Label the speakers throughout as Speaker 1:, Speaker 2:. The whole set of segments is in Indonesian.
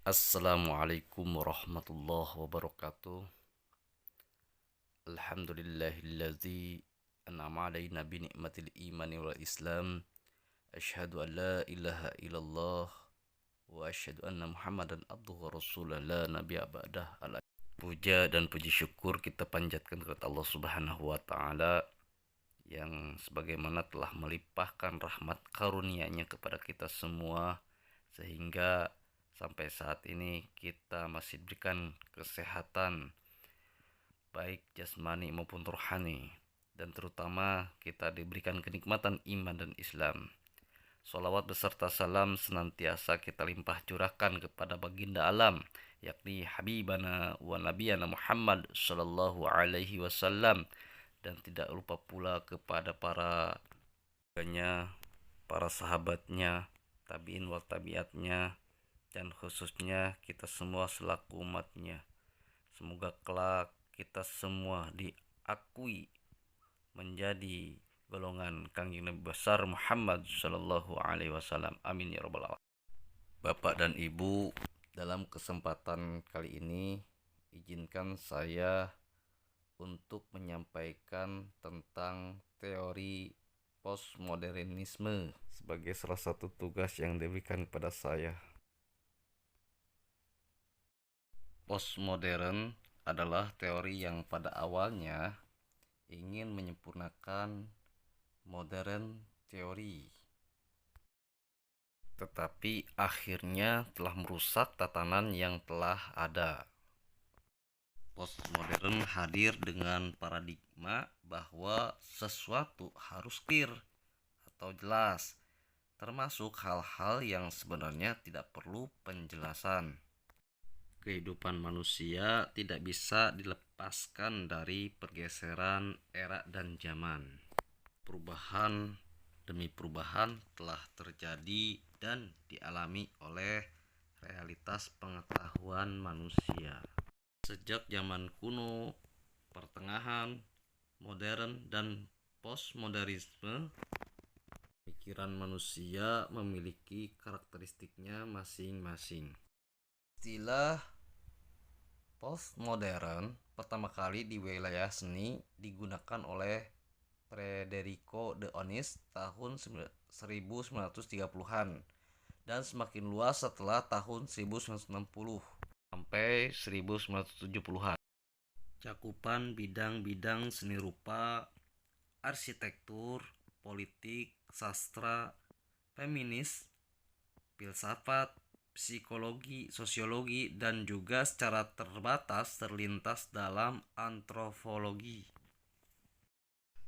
Speaker 1: Assalamualaikum warahmatullahi wabarakatuh. Alhamdulillahilladzi an'ama alaina bi ni'matil imani wal islam. Asyhadu an la ilaha illallah wa asyhadu anna Muhammadan abduhu wa rasuluh la nabiyya ba'dah. Puja dan puji syukur kita panjatkan kepada Allah Subhanahu wa taala yang sebagaimana telah melimpahkan rahmat karunia-Nya kepada kita semua sehingga sampai saat ini kita masih diberikan kesehatan baik jasmani maupun rohani, dan terutama kita diberikan kenikmatan iman dan Islam. Salawat beserta salam senantiasa kita limpah curahkan kepada baginda alam, yakni Habibana wa Nabiyana Muhammad sallallahu alaihi wasallam, dan tidak lupa pula kepada para para sahabatnya, tabiin wal tabiatnya, dan khususnya kita semua selaku umatnya. Semoga kelak kita semua diakui menjadi golongan Kangjeng Nabi besar Muhammad sallallahu alaihi wasallam. Amin ya rabbal alamin. Bapak dan Ibu, dalam kesempatan kali ini izinkan saya untuk menyampaikan tentang teori postmodernisme sebagai salah satu tugas yang diberikan kepada saya. Postmodern adalah teori yang pada awalnya ingin menyempurnakan modern teori, tetapi akhirnya telah merusak tatanan yang telah ada. Postmodern hadir dengan paradigma bahwa sesuatu harus clear atau jelas, termasuk hal-hal yang sebenarnya tidak perlu penjelasan. Kehidupan manusia tidak bisa dilepaskan dari pergeseran era dan zaman. Perubahan demi perubahan telah terjadi dan dialami oleh realitas pengetahuan manusia. Sejak zaman kuno, pertengahan, modern, dan postmodernisme, pikiran manusia memiliki karakteristiknya masing-masing. Istilah postmodern pertama kali di wilayah seni digunakan oleh Federico de Onís tahun 1930-an dan semakin luas setelah tahun 1960 sampai 1970-an. Cakupan bidang-bidang seni rupa, arsitektur, politik, sastra, feminis, filsafat, psikologi, sosiologi, dan juga secara terbatas terlintas dalam antropologi.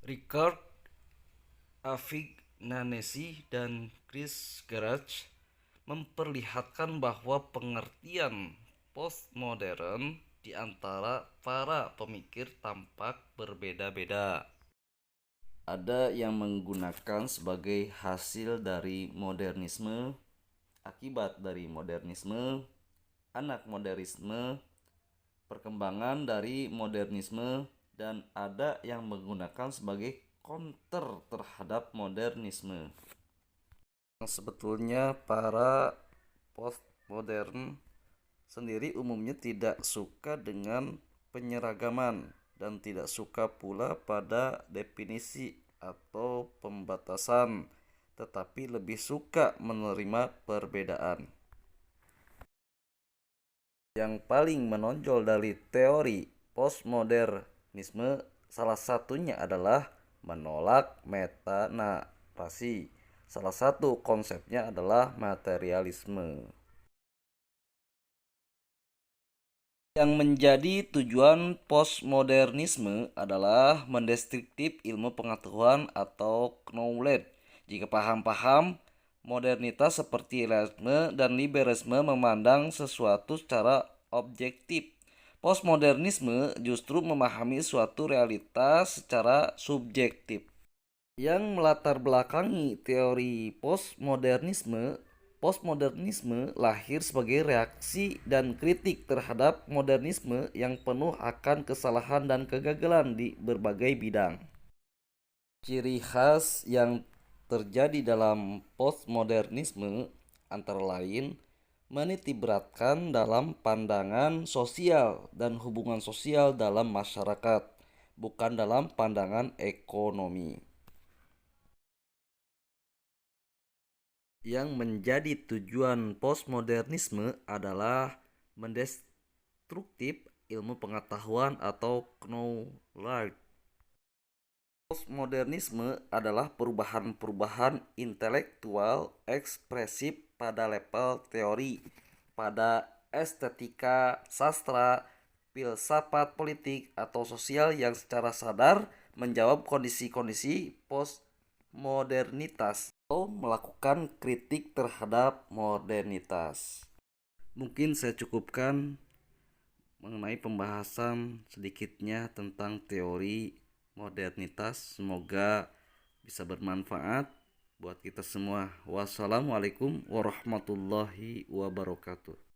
Speaker 1: Richard Avignanesi dan Chris Garage memperlihatkan bahwa pengertian postmodern di antara para pemikir tampak berbeda-beda. Ada yang menggunakan sebagai hasil dari modernisme, akibat dari modernisme, anak modernisme, perkembangan dari modernisme, dan ada yang menggunakan sebagai counter terhadap modernisme. Sebetulnya para postmodern sendiri umumnya tidak suka dengan penyeragaman dan tidak suka pula pada definisi atau pembatasan, tetapi lebih suka menerima perbedaan. Yang paling menonjol dari teori postmodernisme salah satunya adalah menolak metanarasi. Salah satu konsepnya adalah materialisme. Yang menjadi tujuan postmodernisme adalah mendestruktif ilmu pengetahuan atau knowledge. Jika paham-paham modernitas seperti realisme dan liberalisme memandang sesuatu secara objektif, postmodernisme justru memahami suatu realitas secara subjektif. Yang melatar belakangi teori Postmodernisme lahir sebagai reaksi dan kritik terhadap modernisme yang penuh akan kesalahan dan kegagalan di berbagai bidang. Ciri khas yang terjadi dalam postmodernisme antara lain
Speaker 2: menitiberatkan dalam pandangan sosial dan hubungan sosial dalam masyarakat, bukan dalam pandangan ekonomi. Yang menjadi tujuan postmodernisme adalah mendestruktif ilmu pengetahuan atau knowledge. Postmodernisme adalah perubahan-perubahan intelektual ekspresif pada level teori, pada estetika, sastra, filsafat politik, atau sosial yang secara sadar menjawab kondisi-kondisi postmodernitas atau melakukan kritik terhadap modernitas. Mungkin saya cukupkan mengenai pembahasan sedikitnya tentang teori modernitas. Semoga bisa bermanfaat buat kita semua. Wassalamualaikum warahmatullahi wabarakatuh.